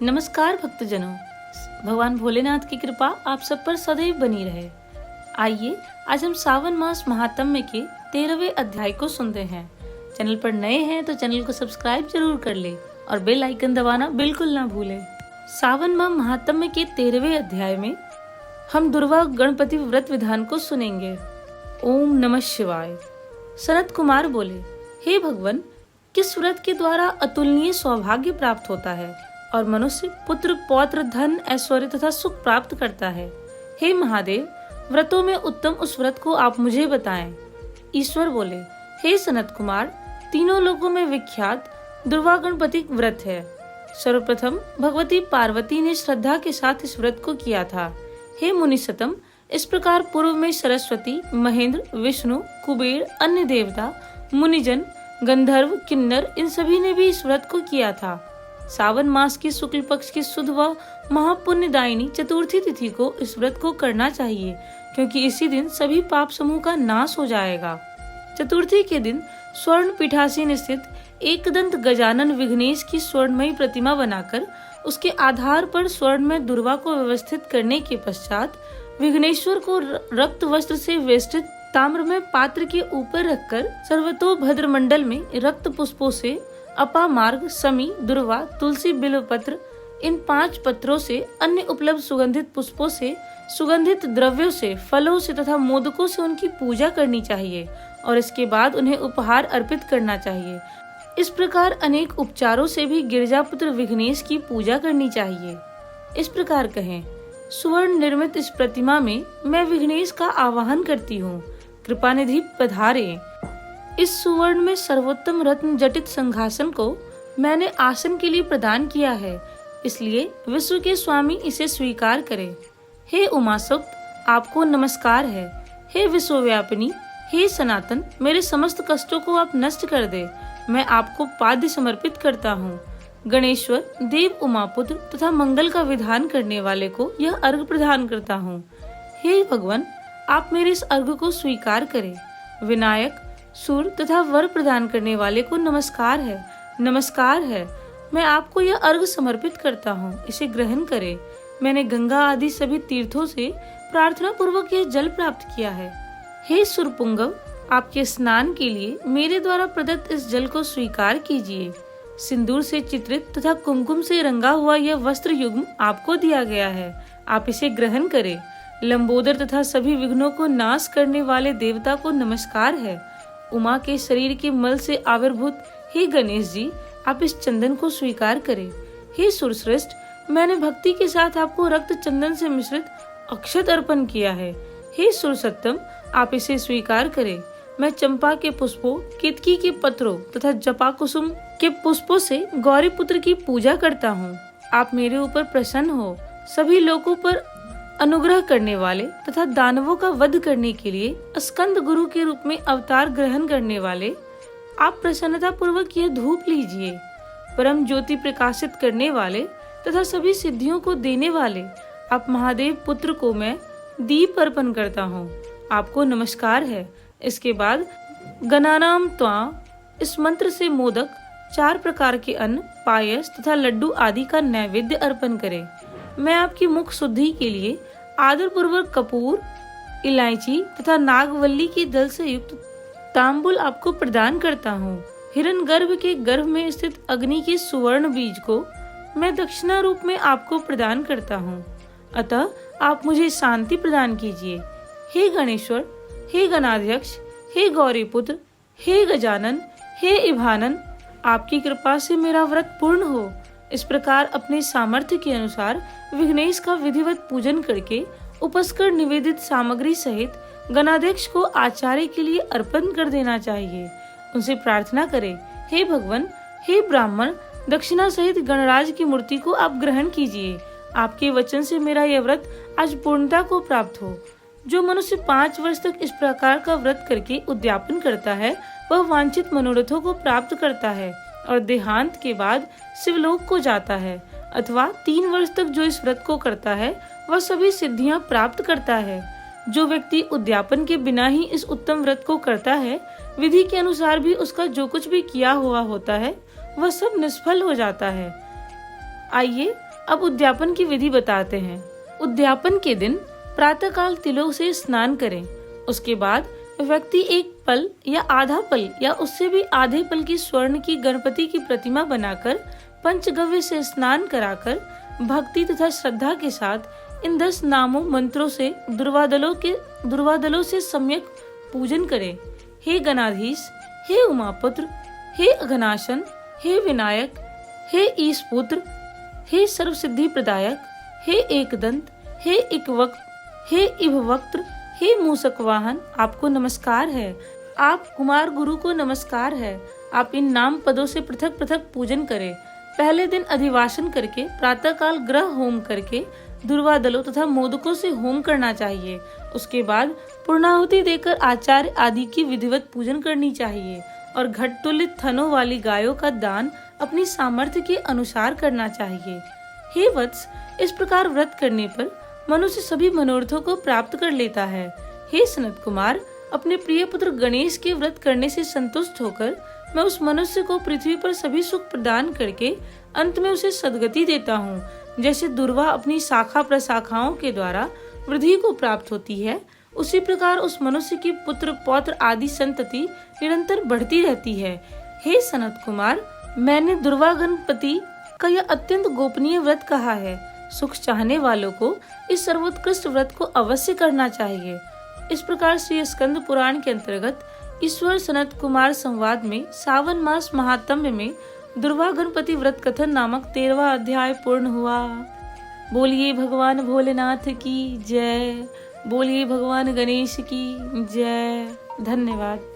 नमस्कार भक्तजनों, भगवान भोलेनाथ की कृपा आप सब पर सदैव बनी रहे। आइए आज हम सावन मास महात्म्य के 13वें अध्याय को सुनते हैं। चैनल पर नए हैं तो चैनल को सब्सक्राइब जरूर कर ले और बेल आइकन दबाना बिल्कुल ना भूले। सावन माह महात्म्य के 13वें अध्याय में हम दुर्वा गणपति व्रत विधान को सुनेंगे। ओम नमः शिवाय। सनत कुमार बोले, हे भगवान, किस व्रत के द्वारा अतुलनीय सौभाग्य प्राप्त होता है और मनुष्य पुत्र पौत्र धन ऐश्वर्य तथा सुख प्राप्त करता है। हे महादेव, व्रतों में उत्तम उस व्रत को आप मुझे बताएं। ईश्वर बोले, हे सनत कुमार, तीनों लोकों में विख्यात दुर्वा गणपति व्रत है। सर्वप्रथम भगवती पार्वती ने श्रद्धा के साथ इस व्रत को किया था। हे मुनिसतम, इस प्रकार पूर्व में सरस्वती, महेंद्र, विष्णु, कुबेर, अन्य देवता, मुनिजन, गंधर्व, किन्नर, इन सभी ने भी इस व्रत को किया था। सावन मास की शुक्ल पक्ष की शुद्ध व महापुण्यदायिनी चतुर्थी तिथि को इस व्रत को करना चाहिए, क्योंकि इसी दिन सभी पाप समूह का नाश हो जाएगा। चतुर्थी के दिन स्वर्ण पीठासीन स्थित एकदंत गजानन विघ्नेश की स्वर्णमयी प्रतिमा बनाकर उसके आधार पर स्वर्ण में दुर्वा को व्यवस्थित करने के पश्चात विघ्नेश्वर को रक्त वस्त्र से वेष्टित ताम्रमय पात्र के ऊपर रखकर सर्वतोभद्र मंडल में रक्त पुष्पों से अपामार्ग, समी, दुर्वा, तुलसी, बिल्वपत्र, इन 5 पत्रों से, अन्य उपलब्ध सुगंधित पुष्पों से, सुगंधित द्रव्यों से, फलों से तथा मोदकों से उनकी पूजा करनी चाहिए और इसके बाद उन्हें उपहार अर्पित करना चाहिए। इस प्रकार अनेक उपचारों से भी गिरजापुत्र विघ्नेश की पूजा करनी चाहिए। इस प्रकार कहें, सुवर्ण निर्मित इस प्रतिमा में मैं विघ्नेश का आवाहन करती हूँ, कृपानिधि पधारे। इस सुवर्ण में सर्वोत्तम रत्न जटित संघासन को मैंने आसन के लिए प्रदान किया है, इसलिए विश्व के स्वामी इसे स्वीकार करें। हे उमासुत, आपको नमस्कार है। हे विश्वव्यापिनी, हे सनातन, मेरे समस्त कष्टों को आप नष्ट कर दे। मैं आपको पाद्य समर्पित करता हूँ। गणेश्वर, देव उमापुत्र तथा मंगल का विधान करने वाले को यह अर्घ प्रदान करता हूँ। हे भगवान, आप मेरे इस अर्घ को स्वीकार करें। विनायक, सूर तथा वर प्रदान करने वाले को नमस्कार है, नमस्कार है। मैं आपको यह अर्घ समर्पित करता हूँ, इसे ग्रहण करें। मैंने गंगा आदि सभी तीर्थों से प्रार्थना पूर्वक यह जल प्राप्त किया है। हे सुरपुंगव, आपके स्नान के लिए मेरे द्वारा प्रदत्त इस जल को स्वीकार कीजिए। सिंदूर से चित्रित तथा कुमकुम से रंगा हुआ यह वस्त्र युग्म आपको दिया गया है, आप इसे ग्रहण करें। लंबोदर तथा सभी विघ्नों को नाश करने वाले देवता को नमस्कार है। उमा के शरीर के मल से आविर्भूत हे गणेश जी, आप इस चंदन को स्वीकार करें। हे सुरश्रेष्ठ, मैंने भक्ति के साथ आपको रक्त चंदन से मिश्रित अक्षत अर्पण किया है। हे सुरसत्तम, आप इसे स्वीकार करें। मैं चंपा के पुष्पों, केतकी के पत्रों तथा जपा कुसुम के पुष्पों से गौरी पुत्र की पूजा करता हूँ। आप मेरे ऊपर प्रसन्न हो। सभी लोगों पर अनुग्रह करने वाले तथा दानवों का वध करने के लिए स्कंद गुरु के रूप में अवतार ग्रहण करने वाले, आप प्रसन्नता पूर्वक यह धूप लीजिए। परम ज्योति प्रकाशित करने वाले तथा सभी सिद्धियों को देने वाले आप महादेव पुत्र को मैं दीप अर्पण करता हूँ, आपको नमस्कार है। इसके बाद गणानाम त्वा, इस मंत्र से मोदक, 4 प्रकार के अन्न, पायस तथा लड्डू आदि का नैवेद्य अर्पण करें। मैं आपकी मुख शुद्धि के लिए आदर पूर्वक कपूर, इलायची तथा नागवल्ली के दल से युक्त तांबुल आपको प्रदान करता हूँ। हिरण्यगर्भ के गर्भ में स्थित अग्नि के सुवर्ण बीज को मैं दक्षिणा रूप में आपको प्रदान करता हूँ, अतः आप मुझे शांति प्रदान कीजिए। हे गणेश्वर, हे गणाध्यक्ष, हे गौरीपुत्र, हे गजानन, हे इभानन, आपकी कृपा से मेरा व्रत पूर्ण हो। इस प्रकार अपने सामर्थ्य के अनुसार विघ्नेश का विधिवत पूजन करके उपस्कर निवेदित सामग्री सहित गणाध्यक्ष को आचार्य के लिए अर्पण कर देना चाहिए। उनसे प्रार्थना करें, हे भगवान, हे ब्राह्मण, दक्षिणा सहित गणराज की मूर्ति को आप ग्रहण कीजिए। आपके वचन से मेरा यह व्रत आज पूर्णता को प्राप्त हो। जो मनुष्य 5 वर्ष तक इस प्रकार का व्रत करके उद्यापन करता है, वह वांछित मनोरथों को प्राप्त करता है और देहांत के बाद शिवलोक को जाता है, अथवा 3 वर्ष तक जो इस व्रत को करता है वह सभी सिद्धियां प्राप्त करता है। जो व्यक्ति उद्यापन के बिना ही इस उत्तम व्रत को करता है, विधि के अनुसार भी उसका जो कुछ भी किया हुआ होता है वह सब निष्फल हो जाता है। आइए अब उद्यापन की विधि बताते हैं। उद्यापन के दिन प्रातःकाल तिलों से स्नान करें। उसके बाद व्यक्ति एक पल या आधा पल या उससे भी आधे पल की स्वर्ण की गणपति की प्रतिमा बनाकर पंचगव्य से स्नान कराकर भक्ति तथा श्रद्धा के साथ इन 10 नामों मंत्रों से दुर्वादलों से सम्यक पूजन करें। हे गणाधीश, हे उमापुत्र, हे अघनाशन, हे विनायक, हे ईशपुत्र, हे सर्वसिद्धि प्रदायक, हे एकदंत, हे इक्वक्त, हे इभवक्त्र, हे मूषक वाहन, आपको नमस्कार है। आप कुमार गुरु को नमस्कार है। आप इन नाम पदों से पृथक पृथक पूजन करें। पहले दिन अधिवासन करके प्रातःकाल ग्रह होम करके दुर्वादलों तथा मोदकों से होम करना चाहिए। उसके बाद पूर्णाहुति देकर आचार्य आदि की विधिवत पूजन करनी चाहिए और घटतुल्य थनों वाली गायों का दान अपनी सामर्थ्य के अनुसार करना चाहिए। हे वत्स, इस प्रकार व्रत करने पर मनुष्य सभी मनोरथों को प्राप्त कर लेता है। हे सनत कुमार, अपने प्रिय पुत्र गणेश के व्रत करने से संतुष्ट होकर मैं उस मनुष्य को पृथ्वी पर सभी सुख प्रदान करके अंत में उसे सद्गति देता हूँ। जैसे दुर्वा अपनी शाखा प्रशाखाओं के द्वारा वृद्धि को प्राप्त होती है, उसी प्रकार उस मनुष्य की पुत्र पौत्र आदि संतति निरंतर बढ़ती रहती है। हे सनत कुमार, मैंने दुर्वा गणपति का यह अत्यंत गोपनीय व्रत कहा है। सुख चाहने वालों को इस सर्वोत्कृष्ट व्रत को अवश्य करना चाहिए। इस प्रकार श्री स्कंद पुराण के अंतर्गत ईश्वर सनत कुमार संवाद में सावन मास महात्म्य में दुर्वा गणपति व्रत कथन नामक 13वां अध्याय पूर्ण हुआ। बोलिए भगवान भोलेनाथ की जय। बोलिए भगवान गणेश की जय। धन्यवाद।